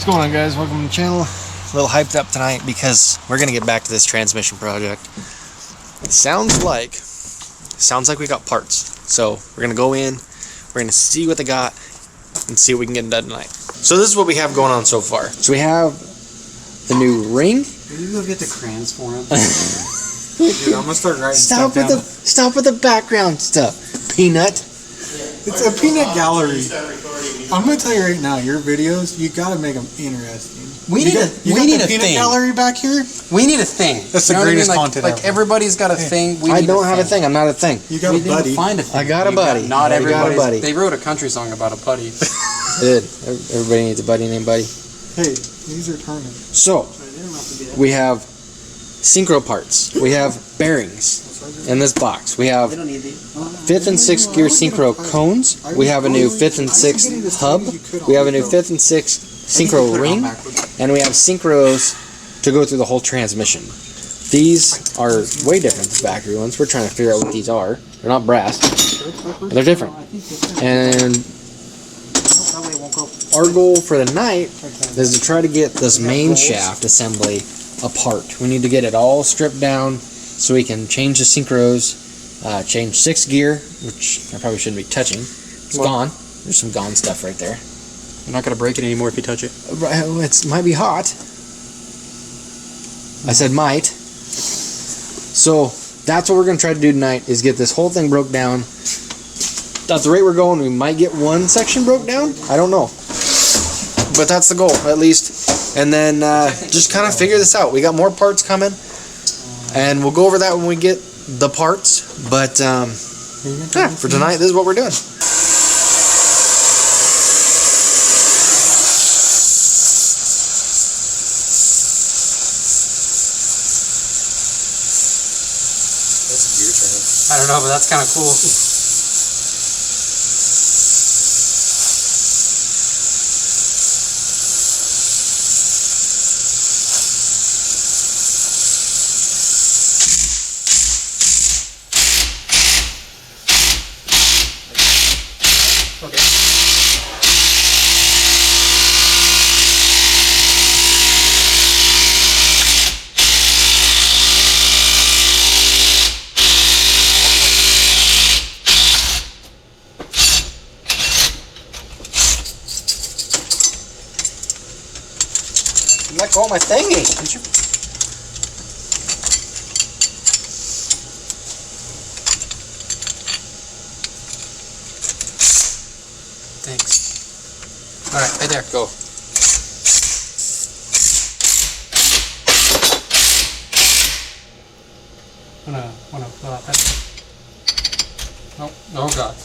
What's going on, guys? Welcome to the channel. A little hyped up tonight because we're gonna get back to this transmission project. It sounds like we got parts. So we're gonna go in, we're gonna see what they got and see what we can get done tonight. So this is what we have going on so far. So we have the new ring. Can you go get the crayons for him? Dude, I'm gonna start writing Stop with the background stuff, Peanut. It's a peanut gallery. I'm gonna tell you right now, your videos, you gotta make them interesting. We need a peanut thing. gallery back here. We need a thing. That's the greatest content Like ever. everybody's got a thing. I don't have a thing. I'm not a thing. You got a buddy. Find a thing. I got a buddy. Not everybody. buddy. They wrote a country song about a buddy. Did everybody needs a buddy named Buddy? Hey, these are turning. So we have synchro parts. We have bearings in this box. We have 5th and 6th gear synchro cones. We have a new 5th and 6th hub. We have a new 5th and 6th synchro ring, and we have synchros to go through the whole transmission. These are way different than factory ones. We're trying to figure out what these are. They're not brass. They're different. And our goal for the night is to try to get this main shaft assembly apart. We need to get it all stripped down so we can change the synchros, change 6th gear, which I probably shouldn't be touching. It's gone. There's some gone stuff right there. You're not gonna break it anymore if you touch it. It might be hot. I said might. So that's what we're gonna try to do tonight, is get this whole thing broke down. At the rate we're going, we might get one section broke down. I don't know, but that's the goal at least. And then just kind of figure this out. We got more parts coming, and we'll go over that when we get the parts. But yeah, for tonight, this is what we're doing. I don't know, but that's kind of cool. Let go of my thingy. Did you? Thanks. All right, right there. Go. Wanna fill out that? Nope. Oh God.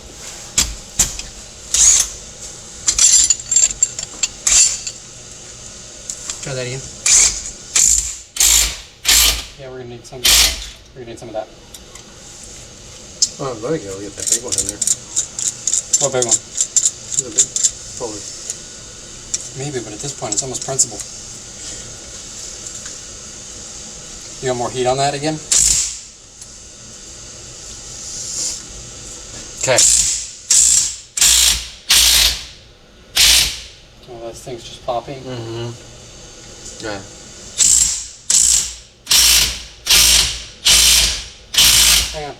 Try that again. Yeah, we're gonna need some. We're gonna need some of that. Oh, there you go. Get that big one in there. What big one? The big, probably. Maybe, but at this point, it's almost principal. You got more heat on that again? Okay. Oh, that thing's just popping. Mm-hmm. Yeah. Hang on.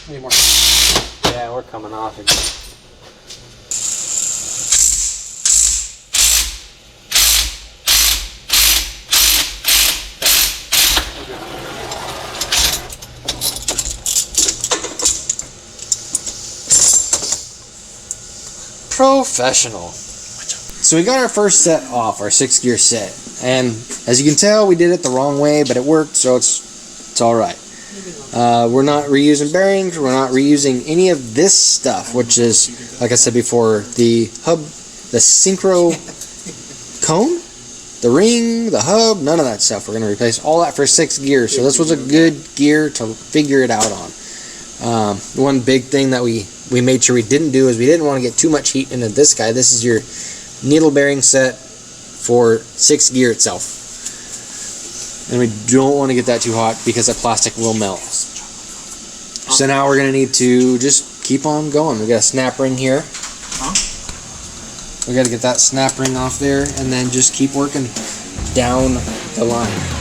Need more. Yeah, we're coming off again. Professional. So we got our first set off, our 6th gear set, and as you can tell, we did it the wrong way, but it worked, so it's all right. We're not reusing bearings. We're not reusing any of this stuff, which is, like I said before, the hub, the synchro cone, the ring, the hub, none of that stuff. We're going to replace all that for 6 gears. So this was a good gear to figure it out on. One big thing that we made sure we didn't do is we didn't want to get too much heat into this guy. This is your needle bearing set for 6 gear itself. And we don't want to get that too hot because that plastic will melt. So now we're going to need to just keep on going. We got a snap ring here. We got to get that snap ring off there and then just keep working down the line.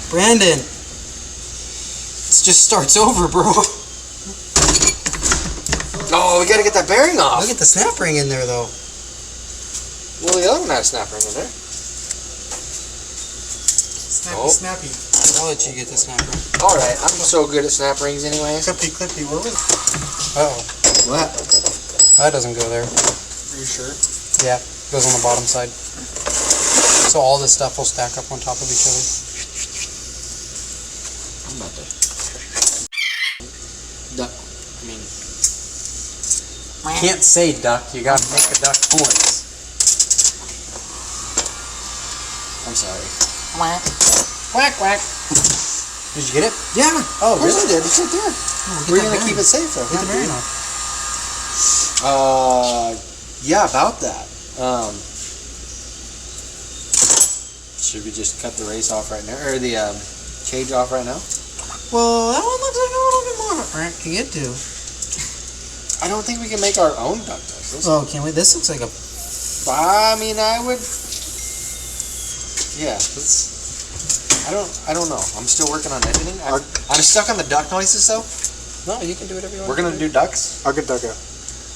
Brandon, it just starts over, bro. Oh, we got to get that bearing off. Look at the snap ring in there, though. Well, the other one had a snap ring in there. Snappy, snappy. I'll let you get the snap ring. Alright, I'm so good at snap rings anyways. Clippy, where was it? Uh-oh. What? That doesn't go there. Are you sure? Yeah, it goes on the bottom side. So all this stuff will stack up on top of each other. I'm about to duck. Can't say duck, you gotta make a duck voice. I'm sorry. Quack. Quack, quack. Did you get it? Yeah. Oh, of course really? I did. It's right there. We're gonna keep it safe though. Get the bearing off. Yeah, about that. Should we just cut the race off right now, or the cage off right now? Well, that one looks like a little bit more to get to. I don't think we can make our own duck dices. Oh, can we? This looks like a... I mean, I would. Yeah, I don't know. I'm still working on editing. I'm stuck on the duck noises though. No, you can do whatever you want. We're gonna do ducks. Ugga-dugga.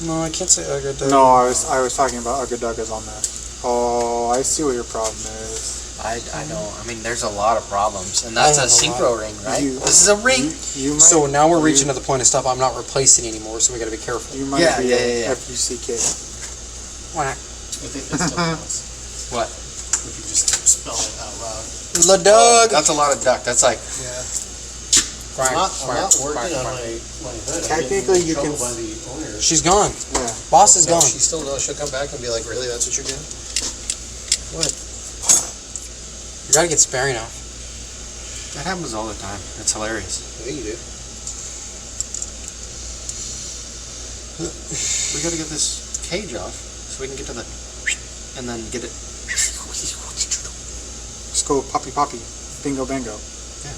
No, I can't say Ugga-dugga. No, I was talking about Ugga-duggas on that. Oh, I see what your problem is. I know. I mean, there's a lot of problems, and that's a synchro ring, right? This is a ring. You might, so now we're reaching to the point of stuff I'm not replacing anymore, so we got to be careful. You might be yeah. F-U-C-K. Whack. I think that still counts. What? If you just spell it out loud. La Doug. That's a lot of duck. That's like. Yeah. Quack, I'm quack, not working quack, on quack. my hood. Technically, you can. By the owner. She's gone. Yeah. Boss is gone. She still knows she'll come back and be like, really, that's what you're doing? What? You gotta get sparing off. That happens all the time. It's hilarious. I think you do. We gotta get this cage off so we can get to the. And then get it. Just go poppy, bingo, bango. Yeah.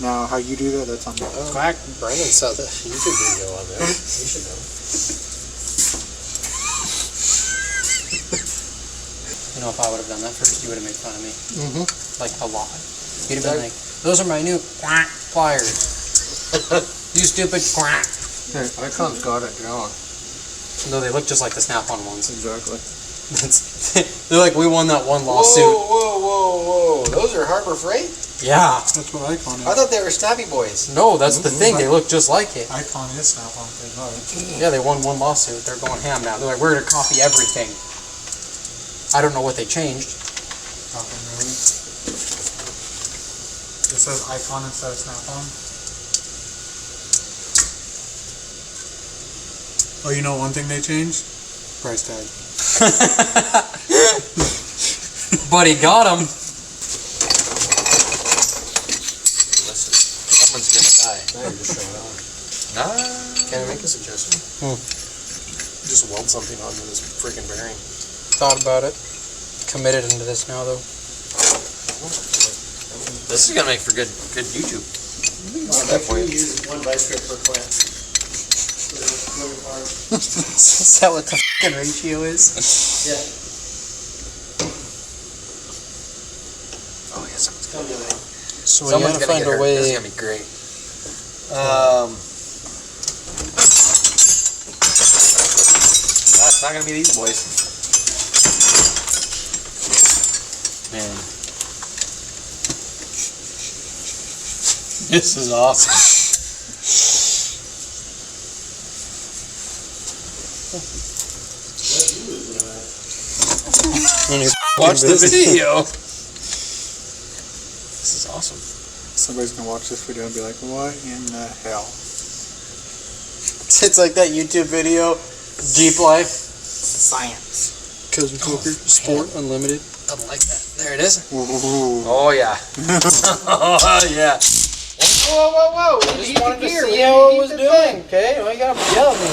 Now, how you do that, that's on you. Quack. Brandon saw the YouTube video on there. You should know. You know, if I would have done that first, you would have made fun of me. Mm-hmm. Like, a lot. You'd have been like, those are my new quack pliers. You stupid quack. Icon's got it going. No, they look just like the Snap-on ones. Exactly. They're like, we won that one lawsuit. Whoa! Those are Harbor Freight? Yeah. That's what Icon is. I thought they were Snappy Boys. No, that's the thing. They look just like it. Icon is Snap-on. They love it. Yeah, they won one lawsuit. They're going ham now. They're like, we're going to copy everything. I don't know what they changed. Nothing really. It says Icon instead of Snap-on. Oh, you know one thing they changed? Price tag. Buddy got him. Listen, someone's gonna die. Nah. Can I make a suggestion? Just weld something onto this freaking bearing. Thought about it. Committed into this now, though. This is gonna make for good YouTube. Use one vice grip per clamp. Is that what the fucking ratio is? Yeah. Oh yeah, someone's gonna die. So we Someone's gotta gonna find get a hurt. way. This is gonna be great. That's not gonna be these boys. Man. This is awesome. Watch this video. This is awesome. Somebody's gonna watch this video and be like, what in the hell? It's like that YouTube video, Jeep Life. Science. Cousin Poker, Sport Unlimited. Doesn't like that. There it is. Ooh. Oh yeah. Oh yeah. Whoa, whoa, whoa! We just wanted to see how it was doing. Okay, well, you gotta yell at me.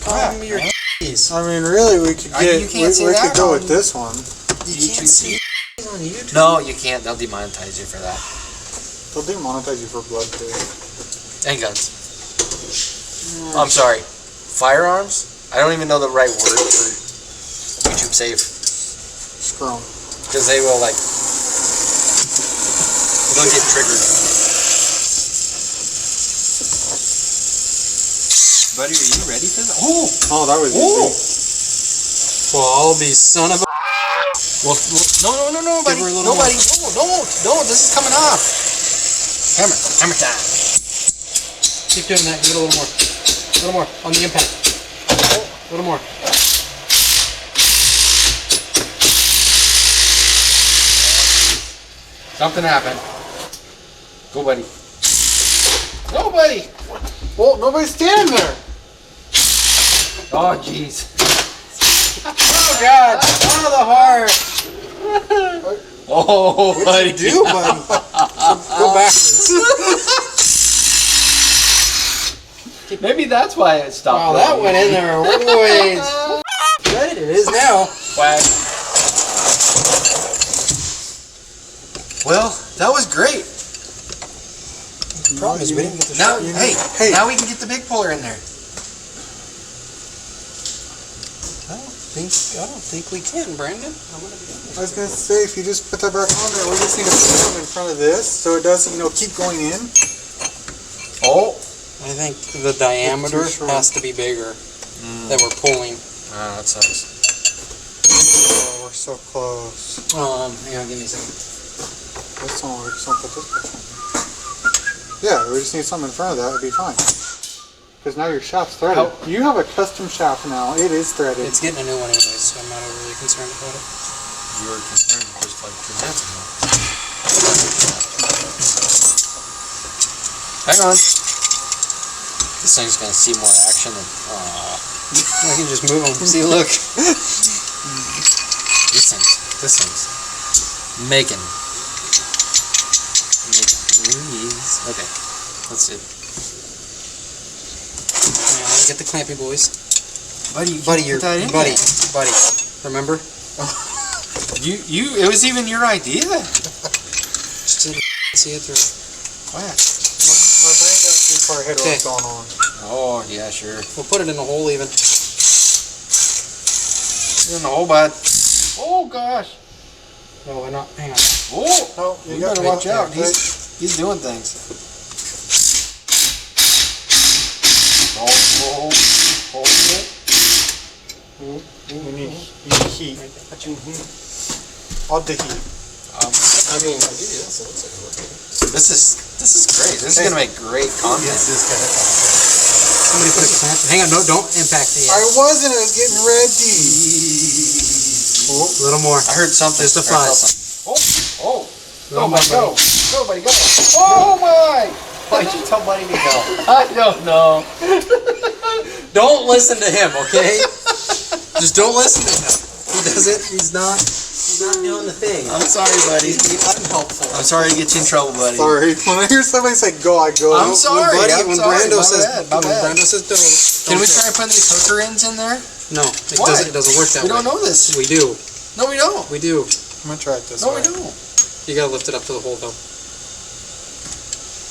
Calm your keys. I mean, really, we could get. You can't see we that could go on with this one. You can't see on YouTube. No, you can't. They'll demonetize you for that. They'll demonetize you for blood too. And guns. I'm sorry. Firearms? I don't even know the right word for YouTube safe. Screw 'em. Because they will like... They'll get triggered. Buddy, are you ready for that? Oh, that was easy. Well, I'll be son of a. Well, no, buddy. Give her a little Nobody. No, this is coming off. Hammer time. Keep doing that. Give it a little more. A little more on the impact. A little more. Something happened. Go, buddy. Go, buddy. Well, nobody's standing there. Oh, jeez. Oh God. Oh, the heart. Oh, buddy. Do, buddy. Go backwards. Maybe that's why it stopped. Wow, that went in there. Ways. Good, it is now. Whack. Well, that was great. The problem is we didn't get the Now, shot. hey, now we can get the big puller in there. I don't think we can, Brandon. I'm gonna be honest. I was gonna say, if you just put that back on there, we just need to put them in front of this so it doesn't, keep going in. Oh. I think the diameter Too short. has to be bigger that we're pulling. Ah, that sucks. Oh, we're so close. Hang on, give me a second. This one, we just don't put this back on. Yeah, we just need something in front of that, it'd be fine. Because now your shaft's threaded. You have a custom shaft now, it is threaded. It's getting a new one anyway, so I'm not overly concerned about it. You were concerned just like 2 minutes ago. Hang on. This thing's gonna see more action than. I can just move them. See, look. This thing's making noise. Okay, that's it. Now, get the clampy boys. Buddy, Buddy. Remember? It was even your idea. Just to see it through. Wow. My brain got too far ahead of Okay. what's going on. Oh yeah, sure. We'll put it in a hole even. In the hole, bud. Oh gosh. No, we're not. Hang on. Oh, No, you better watch out. He's doing things. Oh. We need heat. All the heat. I mean, I do this. So it's like, This is great. This is gonna make great content. Somebody put a clamp. Hang on. No, don't impact the. I wasn't, I was getting ready. A little more. I heard something. Just a I heard fuzz. something. Oh. Go, Go, buddy, go. Go, buddy, go. Oh my! Why'd you tell Buddy to go? I don't know. Don't listen to him, okay? Just don't listen to him. He doesn't. He's not doing the thing. I'm sorry, buddy. He's unhelpful. I'm sorry to get you in trouble, buddy. Sorry. When I hear somebody say go, I go. I'm sorry. When Brando says my bad. Brando says don't. Can we try putting these hooker ends in there? No, Why? it doesn't work that way. We don't know this. We do. No, we don't. We do. I'm gonna try it this No, way. we don't. You gotta lift it up to the hole, though.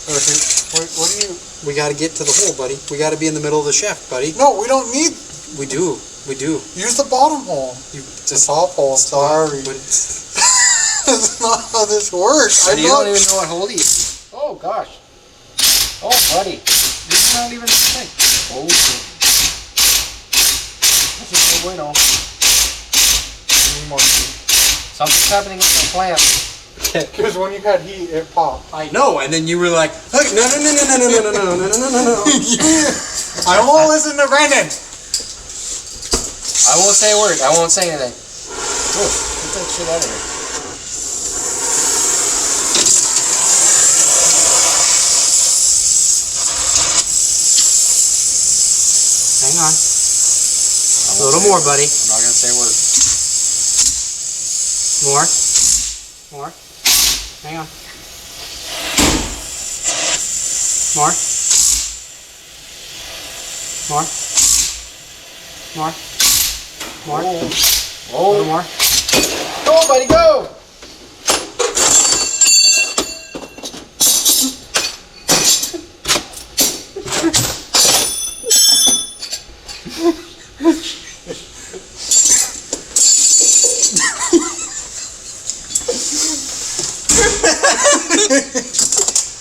Wait, what do you? We gotta get to the hole, buddy. We gotta be in the middle of the shaft, buddy. No, we don't need. We do. We do. Use the bottom hole. You The top hole. Sorry. But That's not how this works. You don't even know what hole to use. Oh, gosh. Oh, buddy. This is not even the thing. Oh, shit. This is no bueno. Something's happening with the plant. Because when you had heat, it popped. I know, and then you were like, hey, no. I won't listen to Brandon. I won't say a word. I won't say anything. Oh, get that shit out of here. Hang on. A little more, buddy. I'm not gonna say a word. More. Hang on. More. A little more. Go, buddy, go!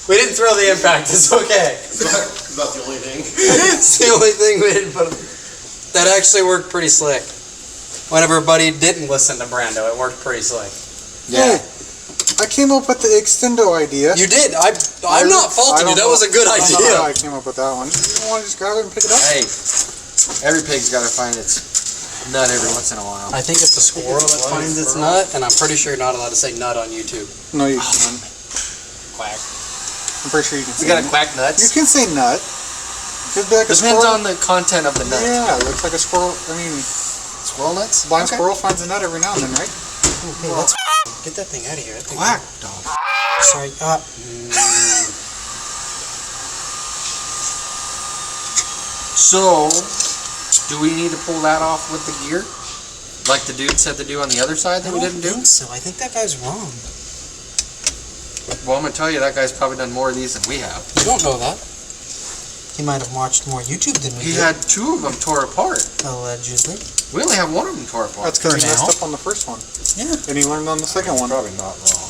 We didn't throw the impact. It's okay. About the only thing. It's the only thing we didn't put. That actually worked pretty slick. Whenever Buddy didn't listen to Brando, it worked pretty slick. Yeah. Hey, I came up with the extendo idea. You did. I'm not faulting you. That was a good I don't know idea. how I came up with that one. You don't want to just grab it and pick it up? Hey, every pig's gotta find its nut every once in a while. I think it's a squirrel that finds its nut, and I'm pretty sure you're not allowed to say nut on YouTube. No, you can. Quack. I'm pretty sure you can We say got a quack You nuts. can say nut. Could be like a Depends squirrel. on the content of the nut. Yeah, it looks like a squirrel. I mean, Squirrel nuts? blind squirrel finds a nut every now and then, right? Hey, let's get that thing out of here. That thing- Quack, dog. Sorry. So, do we need to pull that off with the gear? Like the dude said to do on the other side that we didn't do? so. I think that guy's wrong. Well, I'm gonna tell you, that guy's probably done more of these than we have. You don't know that. He might have watched more YouTube than we He did. had 2 of them tore apart. Allegedly. We only have 1 of them tore apart. That's because he For messed now. up on the first one. Yeah. And he learned on the second one. Probably not wrong.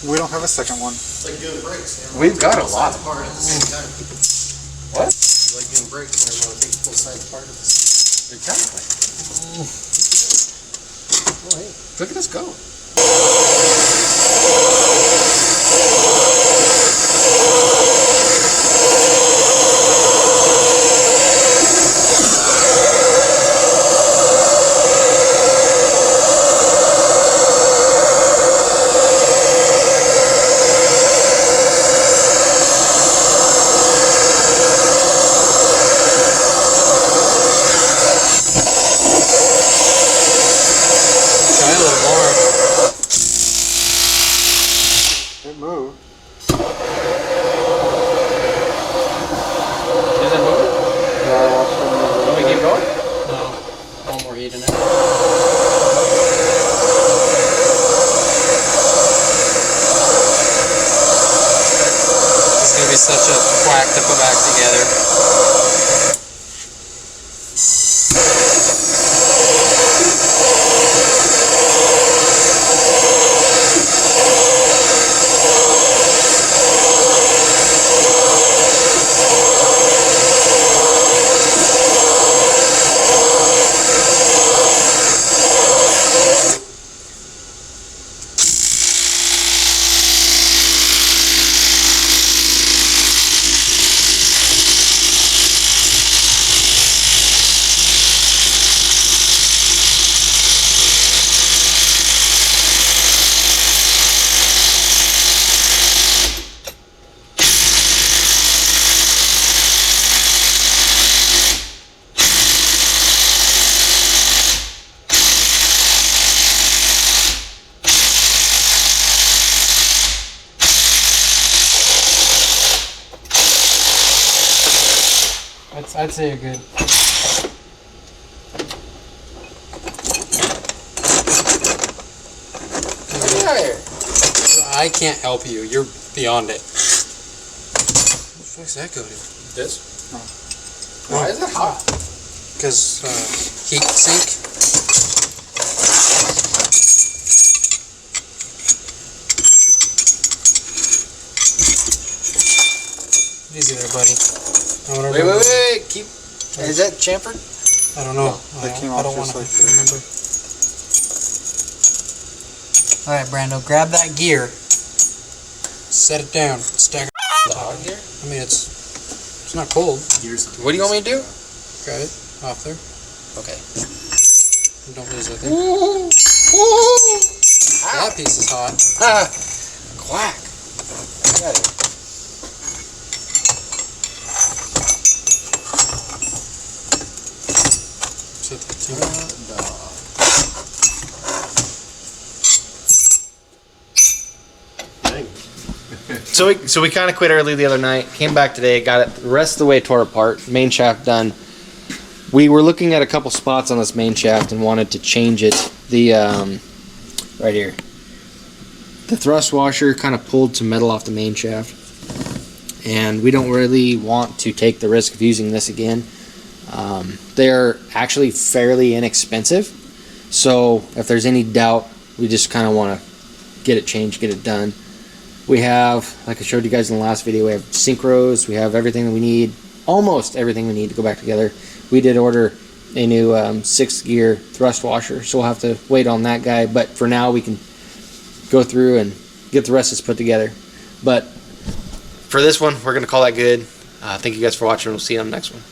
We don't have a second one. It's like doing brakes. We've got a lot. Apart at the same time. What? It's like doing brakes when you want to take the full sides apart at the same Exactly. Oh, hey, look at us go. Try a little more. It moved. Is it moving? Yeah, I watched it move. Can we keep going? No. No more heat in it. It's gonna be such a whack to put back together. I'd say a good. I can't help you. You're beyond it. What the fuck's that go to? This? Why is it hot? Because heat sink. Easy there, buddy. Wait. Keep. Is that chamfered? I don't know. They came I off don't just want like to this. remember. All right, Brando, grab that gear. Set it down. Stack it. Dog gear? I mean, it's not cold. What do you want me to do? Grab it off there. Okay. And don't lose that thing. That piece is hot. Quack. Got it. Set the thing. So we kind of quit early the other night. Came back today. Got it the rest of the way tore apart. Main shaft done. We were looking at a couple spots on this main shaft and wanted to change it. The right here. The thrust washer kind of pulled some metal off the main shaft, and we don't really want to take the risk of using this again. They're actually fairly inexpensive, so if there's any doubt, we just kind of want to get it changed, get it done. We have, like I showed you guys in the last video, we have synchros, we have everything that we need, almost everything we need to go back together. We did order a new 6-gear thrust washer, so we'll have to wait on that guy, but for now we can go through and get the rest of this put together. But for this one, we're going to call that good. Thank you guys for watching. We'll see you on the next one.